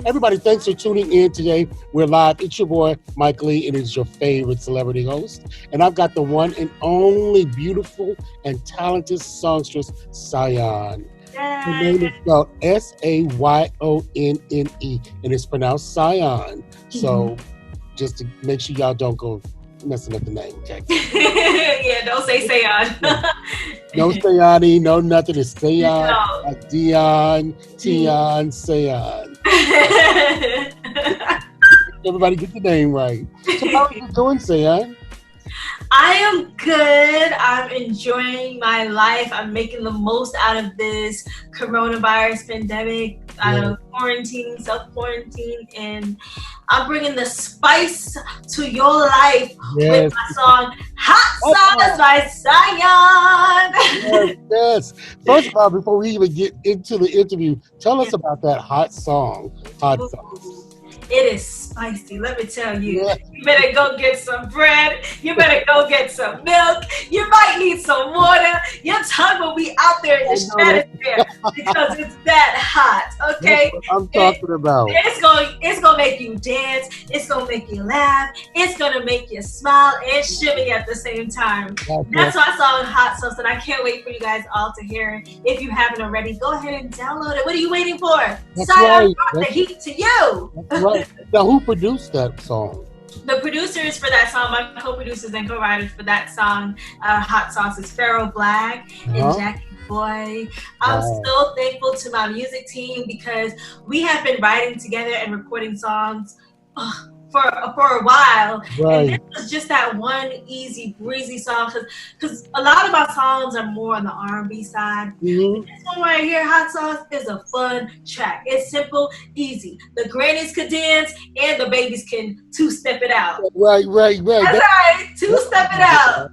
Everybody, thanks for tuning in today. We're live. It's your boy, Mike Lee. It is your favorite celebrity host. And I've got the one and only beautiful and talented songstress, Sayonne. Her name is spelled Sayonne, and it's pronounced Sayonne. So just to make sure y'all don't go messing up the name, okay? Yeah, don't say Sayonne. No Sayonne, no nothing. It's Sayonne, like Dion, Tion, Sayonne. Everybody get the name right. So how are you doing, Sayonne? I am good. I'm enjoying my life. I'm making the most out of this coronavirus pandemic, out of quarantine, self-quarantine, and I'm bringing the spice to your life with my song Hot Sauce by Sayonne. Yes. First of all, before we even get into the interview, tell us about that hot song, Hot Sauce. It is spicy, let me tell you. Yeah. You better go get some bread. You better go get some milk. You might need some water. Your tongue will be out there in the stratosphere because it's that hot, okay? That's what I'm talking about. It's gonna make you dance. It's gonna make you laugh. It's gonna make you smile and shimmy at the same time. That's why I saw Hot Sauce, and I can't wait for you guys all to hear it. If you haven't already, go ahead and download it. What are you waiting for? Sayonne brought the heat to you. That's right. Now, who produced that song? The producers for that song, my co-producers and co-writers for that song, Hot Sauce, is Pharaoh Black and Jackie Boy. I'm so thankful to my music team because we have been writing together and recording songs for a while. And this was just that one easy breezy song because a lot of my songs are more on the R&B side. This one right here, Hot Sauce, is a fun track. It's simple, easy. The grannies could dance and the babies can two-step it out. Right. That's right, two-step it out.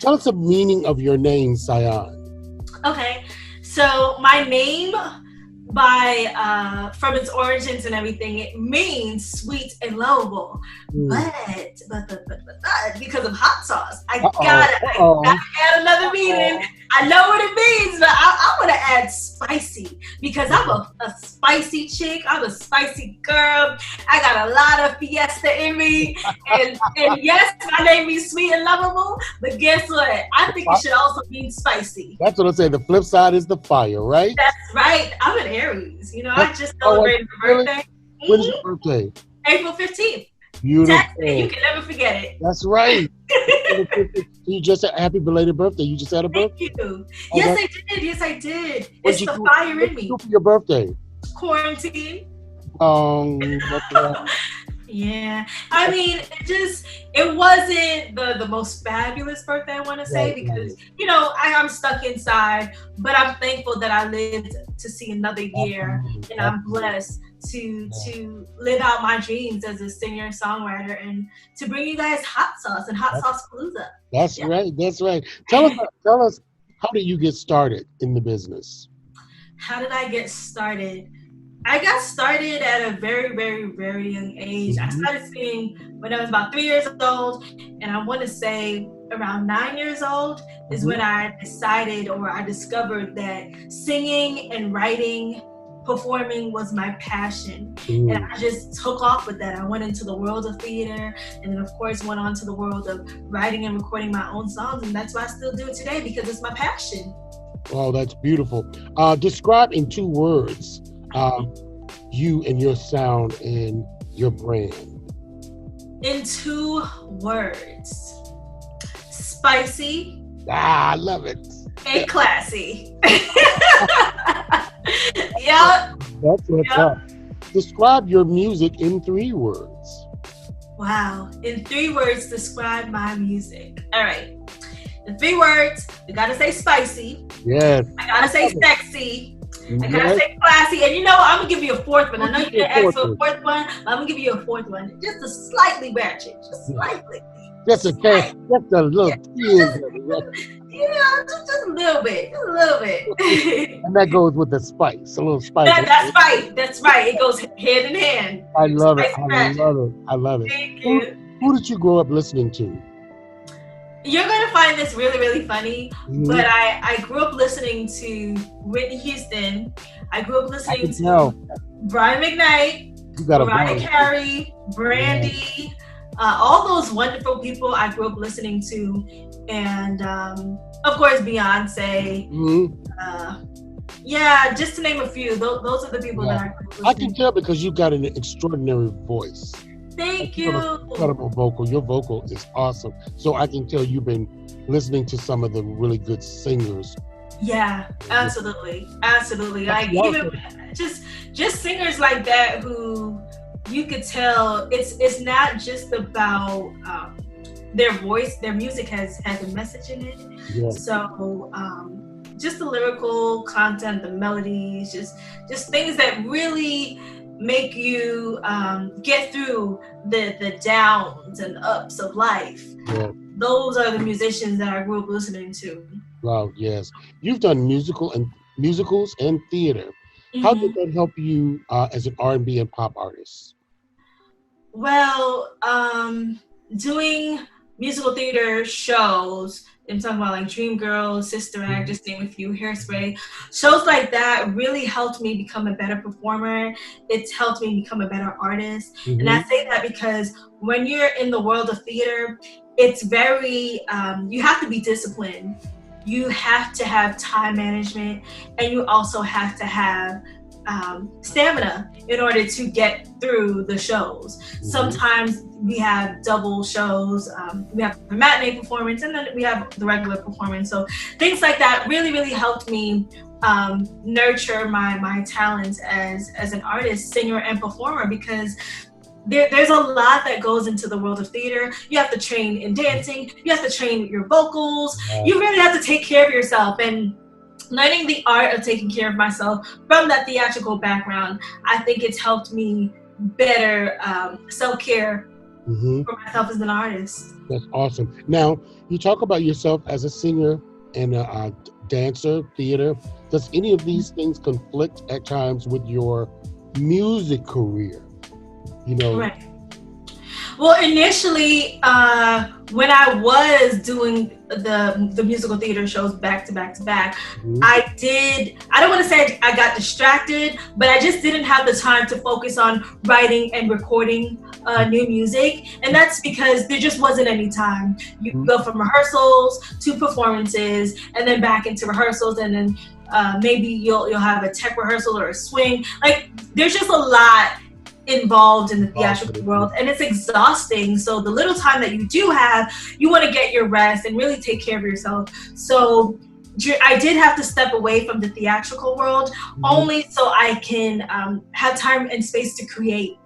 Tell us the meaning of your name, Sayonne. Okay, so my name, from its origins and everything, it means sweet and lovable. But because of hot sauce, I gotta add another meaning. I know what it means, but I want to add spicy because I'm a spicy chick. I'm a spicy girl. I got a lot of fiesta in me. And yes, my name means sweet and lovable, but guess what? I think it should also mean spicy. That's what I say. The flip side is the fire, right? That's right. I'm an Aries. You know, I just celebrated my birthday. When's your birthday? April 15th. Beautiful. You can never forget it. That's right. You just had a happy belated birthday. You just had a birthday? Thank you. Yes, I did. It's the fire in me. What did you do for your birthday? Quarantine. Yeah. I mean, it wasn't the most fabulous birthday, I want to say, because, you know, I'm stuck inside, but I'm thankful that I lived to see another year, and I'm blessed to live out my dreams as a singer, songwriter, and to bring you guys Hot Sauce and Hot Sauce Palooza. That's right. Tell us, how did you get started in the business? How did I get started? I got started at a very, very, very young age. I started singing when I was about 3 years old, and I want to say around 9 years old is when I decided, or I discovered, that singing and writing, performing was my passion. And I just took off with that. I went into the world of theater, and then of course went on to the world of writing and recording my own songs, and that's why I still do it today, because it's my passion. Oh, that's beautiful. Describe in 2 words you and your sound and your brand. In 2 words: spicy. I love it. And classy. Yeah. That's what's up. Describe your music in 3 words. Wow. In 3 words, describe my music. All right. In 3 words, we gotta say spicy. Yes. I gotta say sexy. I gotta Yes. say classy. And you know what? I'm gonna give you a 4th one. I know you didn't ask for a Fourth 4th one, but I'm gonna give you a 4th one. Just a slightly ratchet. Just slightly. Just a little tears. Just a little bit. Just a little bit. And that goes with the spice. A little spice. That's right. That's right. It goes hand in hand. I love it. Spicy I ratchet. love it. I love it. Thank you. Who did you grow up listening to? You're gonna find this really, really funny, Mhm. but I grew up listening to Whitney Houston. I grew up listening can to tell. Brian McKnight, You got a Mariah voice. Carey, Brandy, all those wonderful people I grew up listening to, and of course Beyonce. Yeah, just to name a few. Those are the people that I grew up listening I can tell because you got an extraordinary voice. Thank You you. have an incredible vocal. Your vocal is awesome. So I can tell you've been listening to some of the really good singers. Yeah, absolutely. Absolutely. That's Like even just singers like that who you could tell it's not just about their voice, their music has a message in it. Yeah. So just the lyrical content, the melodies, just things that really make you get through the downs and ups of life. Yeah. Those are the musicians that I grew up listening to. Wow, yes. You've done musicals and theater. How did that help you as an R&B and pop artist? Well, doing musical theater shows, I'm talking about like Dreamgirls, Sister Act, just name a few, Hairspray. Shows like that really helped me become a better performer. It's helped me become a better artist. And I say that because when you're in the world of theater, it's very, you have to be disciplined. You have to have time management, and you also have to have stamina in order to get through the shows. Sometimes we have double shows. We have the matinee performance, and then we have the regular performance. So things like that really, really helped me nurture my talents as an artist, singer, and performer, because there's a lot that goes into the world of theater. You have to train in dancing. You have to train your vocals. You really have to take care of yourself. And learning the art of taking care of myself from that theatrical background, I think it's helped me better self-care for myself as an artist. That's awesome. Now, you talk about yourself as a singer and a dancer, theater. Does any of these things conflict at times with your music career? You know? Right. Well, initially, when I was doing the musical theater shows back to back to back, I don't want to say I got distracted, but I just didn't have the time to focus on writing and recording new music. And that's because there just wasn't any time. You go from rehearsals to performances, and then back into rehearsals, and then maybe you'll have a tech rehearsal or a swing. Like, there's just a lot involved in the theatrical world, and it's exhausting. So the little time that you do have, you want to get your rest and really take care of yourself. So I did have to step away from the theatrical world only so I can have time and space to create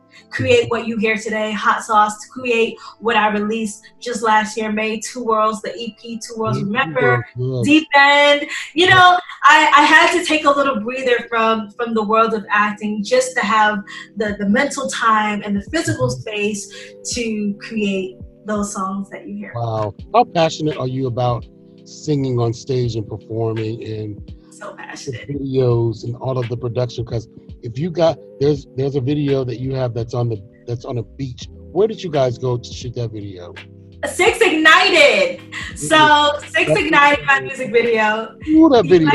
what you hear today, Hot Sauce, to create what I released just last year, May, Two Worlds, the EP, Two Worlds Remember, Deep End. You know, I had to take a little breather from the world of acting just to have the mental time and the physical space to create those songs that you hear. Wow. How passionate are you about singing on stage and performing and so passionate videos and all of the production? Because if you got there's a video that you have that's on a beach. Where did you guys go to shoot that video? Six Ignited. So Six Ignited, my music video. Ooh, that video.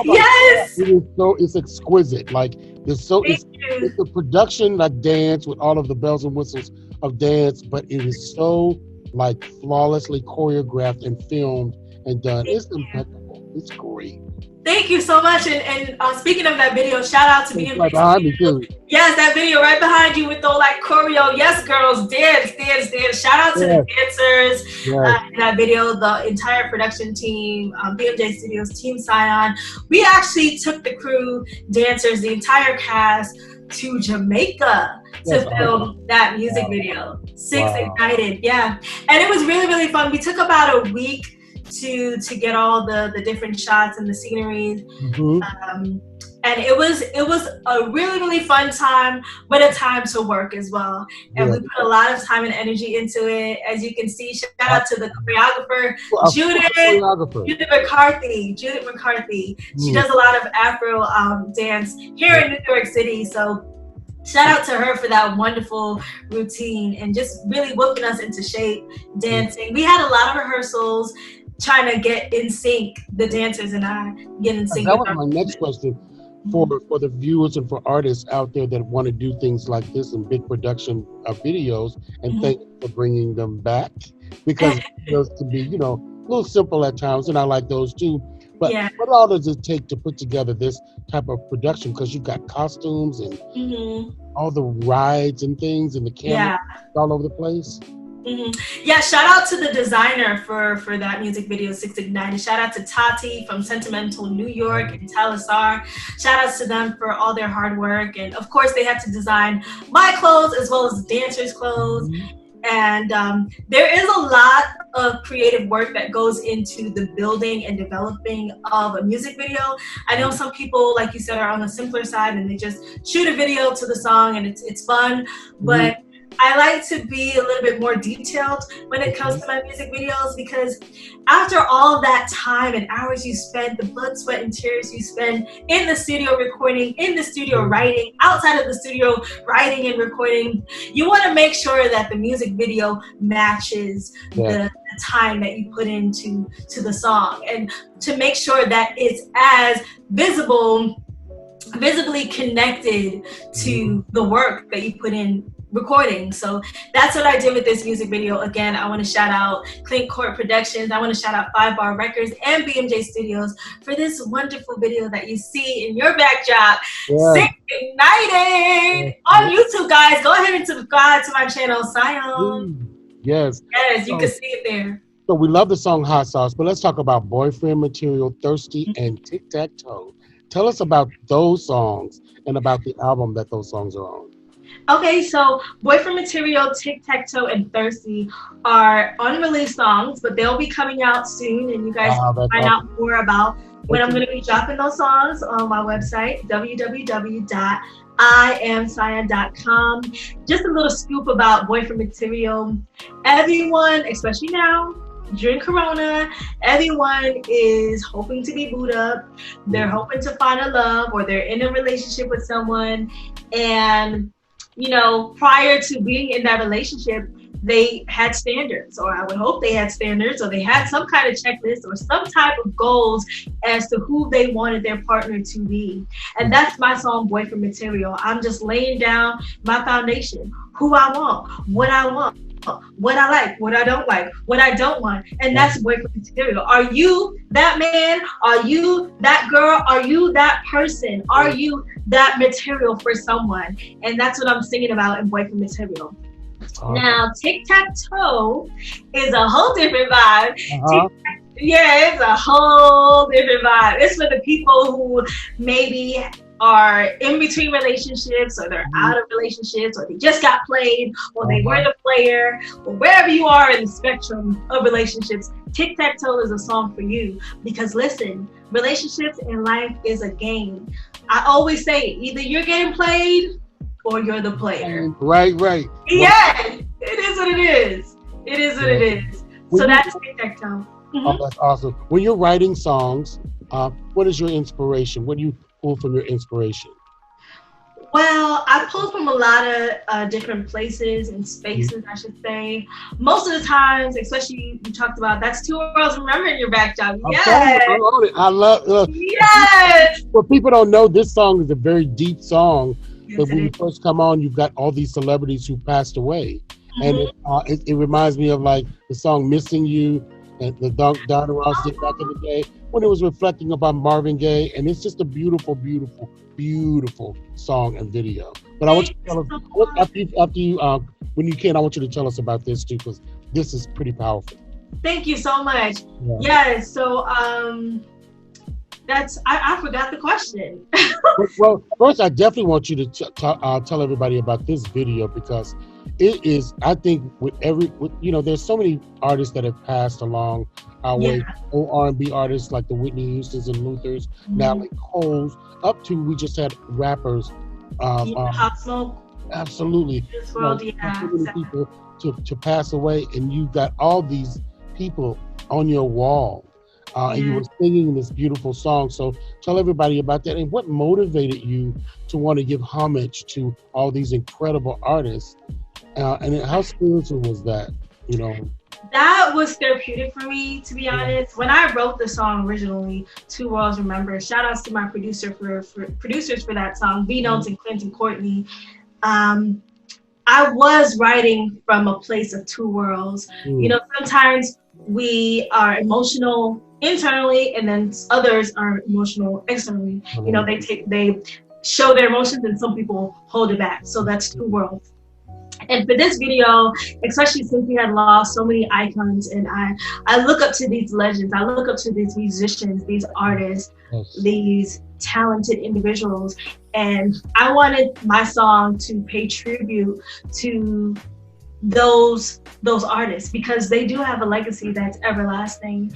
Yes. It's exquisite. Like it's the production like dance with all of the bells and whistles of dance, but it is so like flawlessly choreographed and filmed and done. It's impeccable. It's great. Thank you so much. And speaking of that video, shout out to BMJ. Right behind me too. Yes, that video right behind you with the like choreo. Yes, girls, dance, dance, dance. Shout out to the dancers in that video, the entire production team, BMJ Studios, Team Sayonne. We actually took the crew, dancers, the entire cast to Jamaica to film that music video. Six Ignited, yeah. And it was really, really fun. We took about a week to get all the different shots and the scenery. And it was a really, really fun time, but a time to work as well. And we put a lot of time and energy into it. As you can see, shout out to the choreographer, Judith McCarthy. She does a lot of Afro dance here in New York City. So shout out to her for that wonderful routine and just really whipping us into shape, dancing. We had a lot of rehearsals trying to get in sync, the dancers and I get in sync. That was my next question. For the viewers and for artists out there that want to do things like this in big production of videos, and thank you for bringing them back, because videos can be, a little simple at times, and I like those too. But what all does it take to put together this type of production? Because you've got costumes and all the rides and things, and the camera all over the place. Yeah, shout out to the designer for that music video, Six Ignited. Shout out to Tati from Sentimental New York and Talasar. Shout outs to them for all their hard work. And of course, they had to design my clothes as well as the dancers' clothes. And there is a lot of creative work that goes into the building and developing of a music video. I know some people, like you said, are on the simpler side and they just shoot a video to the song and it's fun. But I like to be a little bit more detailed when it comes to my music videos, because after all that time and hours you spend, the blood, sweat, and tears you spend in the studio recording, in the studio writing, outside of the studio writing and recording, you want to make sure that the music video matches the time that you put into the song, and to make sure that it's as visibly connected to the work that you put in recording. So that's what I did with this music video. Again, I want to shout out Clink Court Productions. I want to shout out 5 Bar Records and BMJ Studios for this wonderful video that you see in your backdrop. Six Ignited on YouTube, guys. Go ahead and subscribe to my channel, Sayonne. Yes, you can see it there. So we love the song Hot Sauce, but let's talk about Boyfriend Material, Thirsty, and Tic Tac Toe. Tell us about those songs and about the album that those songs are on. Okay, so Boyfriend Material, Tic Tac Toe, and Thirsty are unreleased songs, but they'll be coming out soon, and you guys can find out more about when I'm going to be dropping those songs on my website, www.iamsayonne.com. Just a little scoop about Boyfriend Material. Everyone, especially now, during Corona, everyone is hoping to be booed up. They're hoping to find a love, or they're in a relationship with someone, and prior to being in that relationship, they had standards, or I would hope they had standards, or they had some kind of checklist or some type of goals as to who they wanted their partner to be. And that's my song, Boyfriend Material. I'm just laying down my foundation, who I want, what I like, what I don't like, what I don't want. And that's Boyfriend Material. Are you that man? Are you that girl? Are you that person? Are you that material for someone? And that's what I'm singing about in Boyfriend Material. Now, Tic Tac Toe is a whole different vibe. It's a whole different vibe. It's for the people who maybe are in between relationships, or they're out of relationships, or they just got played, or they were the player, or wherever you are in the spectrum of relationships. Tic Tac Toe is a song for you, because listen, relationships in life is a game. I always say, either you're getting played or you're the player. Right. Yeah, it is what it is. It is what it is. So that's Tic Tac Toe. Oh, that's awesome. When you're writing songs, what is your inspiration? What do you pull from your inspiration? Well, I pull from a lot of different places and spaces, I should say. Most of the times, especially you talked about That's Two Worlds Remember in your backdrop. Yes. I love yes. Well, people don't know, this song is a very deep song. But when you first come on, you've got all these celebrities who passed away. And it reminds me of like the song Missing You and the Donna Ross did back in the day when it was reflecting upon Marvin Gaye, and it's just a beautiful, beautiful, beautiful song and video. But I want you to tell us after you when you can. I want you to tell us about this too, because this is pretty powerful. Thank you so much. Yeah. Yes. So that's I forgot the question. Well, first, I definitely want you to tell everybody about this video, because it is, I think, there's so many artists that have passed along our way, old R&B artists like the Whitney Houstons and Luthers, Natalie Coles, up to we just had rappers. Pop Smoke. Absolutely. This world, so many people to pass away, and you've got all these people on your wall. And you were singing this beautiful song. So tell everybody about that, and what motivated you to want to give homage to all these incredible artists. And how spiritual was that? That was therapeutic for me, to be honest. When I wrote the song originally, Two Worlds Remember, shout outs to my producers for that song, V Notes and Clinton Courtney. I was writing from a place of two worlds. Sometimes we are emotional internally, and then others are emotional externally. They show their emotions, and some people hold it back. So that's two worlds. And for this video, especially since we had lost so many icons, and I look up to these legends, I look up to these musicians, these artists, these talented individuals, and I wanted my song to pay tribute to those artists, because they do have a legacy that's everlasting.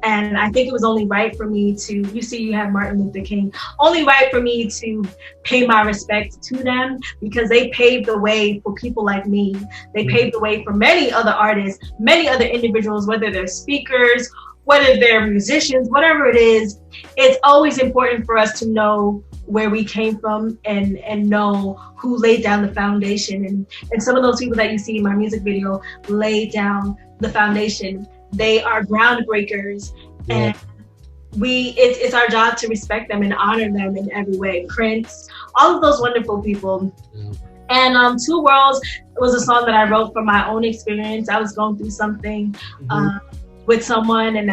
And I think it was only right for me to, you have Martin Luther King, only right for me to pay my respect to them, because they paved the way for people like me. They paved the way for many other artists, many other individuals, whether they're speakers, whether they're musicians, whatever it is. It's always important for us to know where we came from and know who laid down the foundation. And some of those people that you see in my music video laid down the foundation. They are groundbreakers, and it's our job to respect them and honor them in every way. Prince, all of those wonderful people. And Two Worlds was a song that I wrote from my own experience. I was going through something with someone, and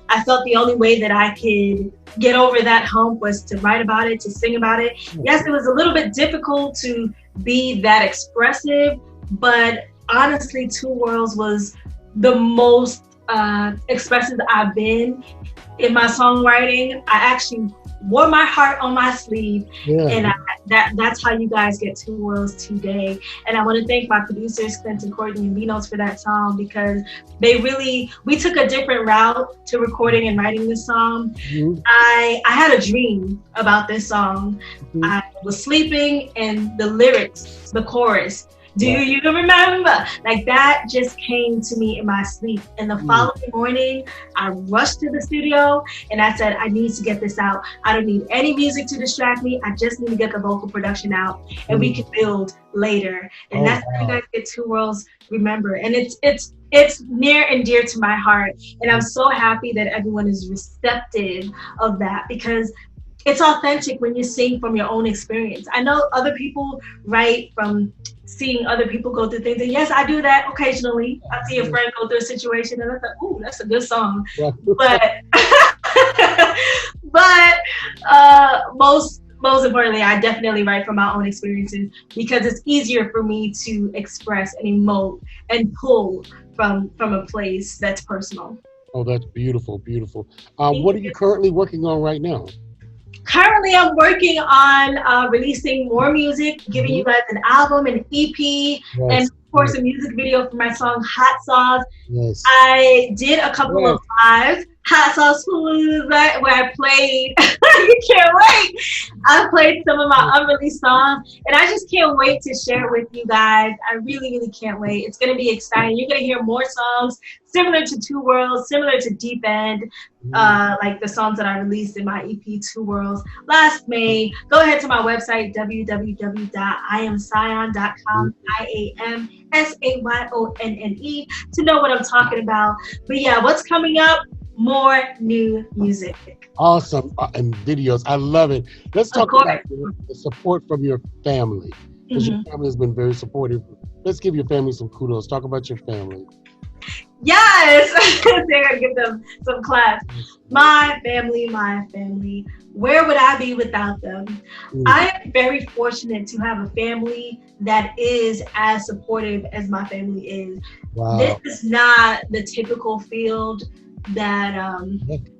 I felt the only way that I could get over that hump was to write about it, to sing about it. Yes, it was a little bit difficult to be that expressive, but honestly, Two Worlds was the most expressive I've been in my songwriting. I actually wore my heart on my sleeve, and that's how you guys get Two Worlds today. And I want to thank my producers, Clinton Courtney and V Notes, for that song, because we took a different route to recording and writing this song. I had a dream about this song. I was sleeping, and the lyrics, the chorus, do you remember? Like, that just came to me in my sleep. And the following morning, I rushed to the studio, and I said, I need to get this out. I don't need any music to distract me. I just need to get the vocal production out, and we can build later. And that's how you guys get Two Worlds Remember. And it's near and dear to my heart. And I'm so happy that everyone is receptive of that, because it's authentic when you sing from your own experience. I know other people write from seeing other people go through things, and yes, I do that occasionally. I see a friend go through a situation, and I thought, ooh, that's a good song. But most importantly, I definitely write from my own experiences, because it's easier for me to express and emote and pull from a place that's personal. Oh, that's beautiful, beautiful. What are you currently working on right now? Currently, I'm working on releasing more music, giving you guys an album, an EP, and of course a music video for my song Hot Sauce. I did a couple of live Hot Sauce Palooza where I played, you can't wait, I played some of my unreleased songs, and I just can't wait to share with you guys. I really, really can't wait. It's going to be exciting. You're going to hear more songs similar to Two Worlds, similar to Deep End, like the songs that I released in my EP Two Worlds last May. Go ahead to my website, www.iamsayonne.com, IAMSAYONNE, to know what I'm talking about. But yeah, what's coming up? More new music. Awesome. And videos. I love it. Let's talk about the support from your family, because your family has been very supportive. Let's give your family some kudos. Talk about your family. Yes, they're gonna give them some claps. My family, my family. Where would I be without them? I am very fortunate to have a family that is as supportive as my family is. Wow. This is not the typical field that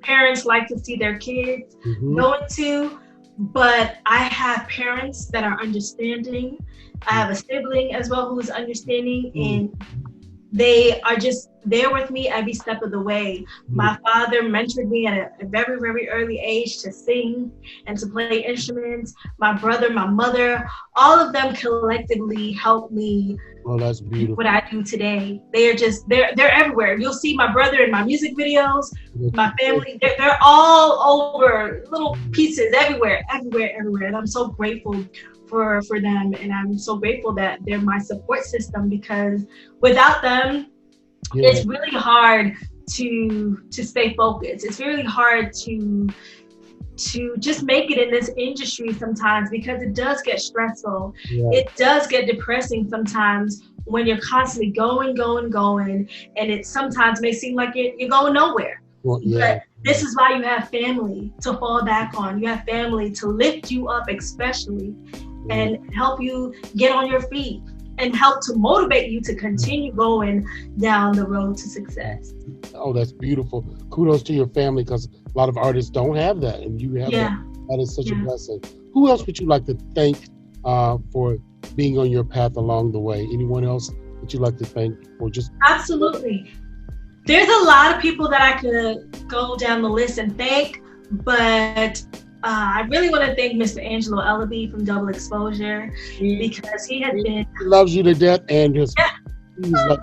parents like to see their kids go into, but I have parents that are understanding. I have a sibling as well who is understanding, and they are just there with me every step of the way. My father mentored me at a very, very early age to sing and to play instruments. My brother, my mother, all of them collectively helped me. Oh, that's beautiful. What I do today. They are just, they're everywhere. You'll see my brother in my music videos, my family, they're all over, little pieces everywhere. And I'm so grateful for them, and I'm so grateful that they're my support system, because without them, it's really hard to stay focused. It's really hard to just make it in this industry sometimes, because it does get stressful. It does get depressing sometimes when you're constantly going, and it sometimes may seem like you're going nowhere. But this is why you have family to fall back on. You have family to lift you up, especially, and help you get on your feet and help to motivate you to continue going down the road to success. Oh, that's beautiful. Kudos to your family, because a lot of artists don't have that, and you have that. That is such a blessing. Who else would you like to thank for being on your path along the way? Anyone else that you'd like to thank for just... Absolutely. There's a lot of people that I could go down the list and thank, but I really want to thank Mr. Angelo Ellaby from Double Exposure, because he has been... He loves you to death, and he's like,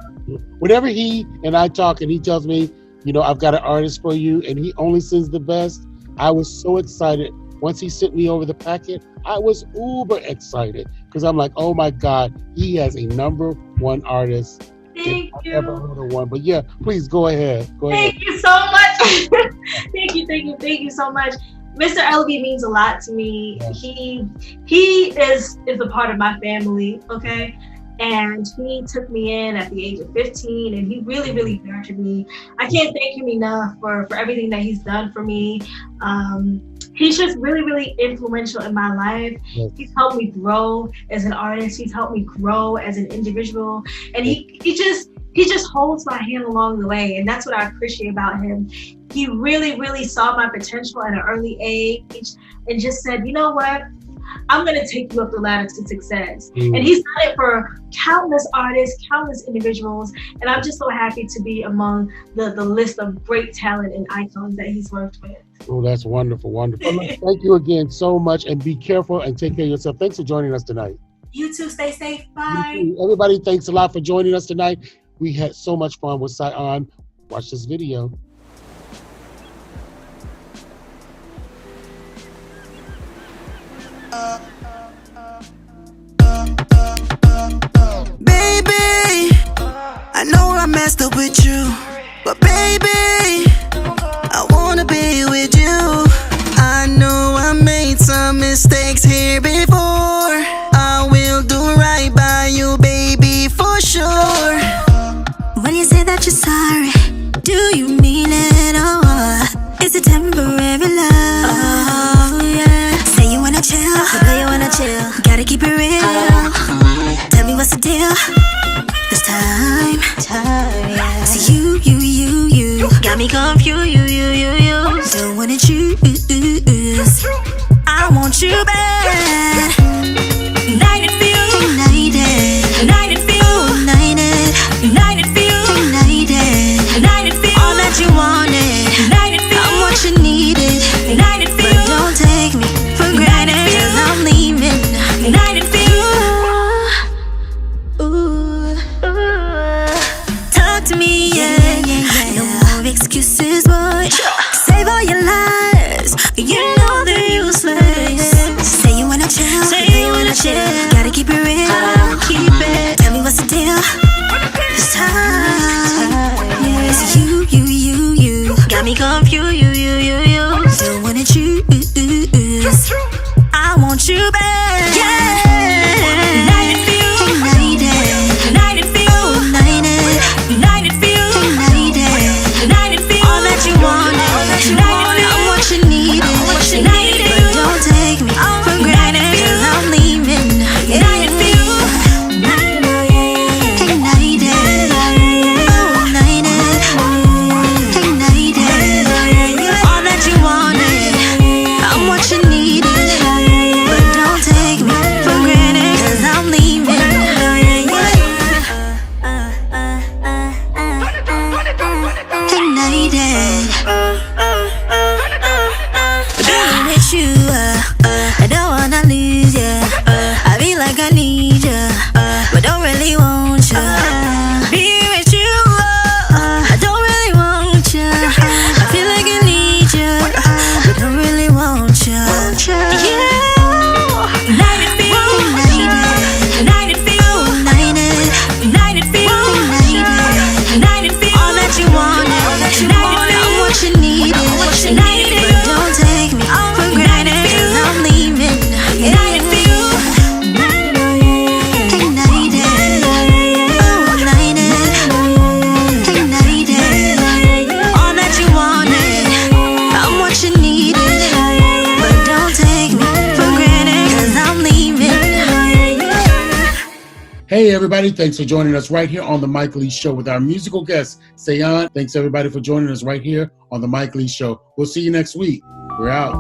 whenever he and I talk and he tells me, you know, I've got an artist for you, and he only sends the best, I was so excited. Once he sent me over the packet, I was uber excited, because I'm like, oh my God, he has a #1 artist. Thank you. I've ever heard of one. But yeah, please go ahead. Thank you so much. Thank you so much. Mr. Ellaby means a lot to me. He is a part of my family, okay? And he took me in at the age of 15, and he really, really nurtured me. I can't thank him enough for everything that he's done for me. He's just really, really influential in my life. He's helped me grow as an artist. He's helped me grow as an individual. And he just holds my hand along the way. And that's what I appreciate about him. He really, really saw my potential at an early age and just said, you know what? I'm going to take you up the ladder to success. And he's done it for countless artists, countless individuals. And I'm just so happy to be among the list of great talent and icons that he's worked with. Oh, that's wonderful, wonderful. Thank you again so much, and be careful and take care of yourself. Thanks for joining us tonight. You too, stay safe. Bye. Everybody, thanks a lot for joining us tonight. We had so much fun with Sayonne. Watch this video. Baby, I know I messed up with you, but baby, I wanna be with you. I know I made some mistakes here before. I will do right by you, baby, for sure. When you say that you're sorry, do you mean it, or is it temporary love? Oh yeah. Say you wanna chill, you wanna chill. Gotta keep it real. Tell me what's the deal this time, yeah. See you got me confused, you don't wanna choose. I want you bad. United feel, united feel, united feel, united feel. All that you wanted, united feel. I'm what you needed, united feel. But don't take me for granted, 'cause I'm leaving. United feel. Talk to me, yeah. No more excuses, boy. Save all your lies. You know they're useless. Say you wanna chill, gotta keep it real, keep it. Tell me what's the deal this time. Yes, you got me confused. You don't wanna choose. I want you back. Yeah. United feel, united feel, united feel, united feel. Hey, everybody. Thanks for joining us right here on The Mike Lee Show with our musical guest, Sayonne. Thanks, everybody, for joining us right here on The Mike Lee Show. We'll see you next week. We're out.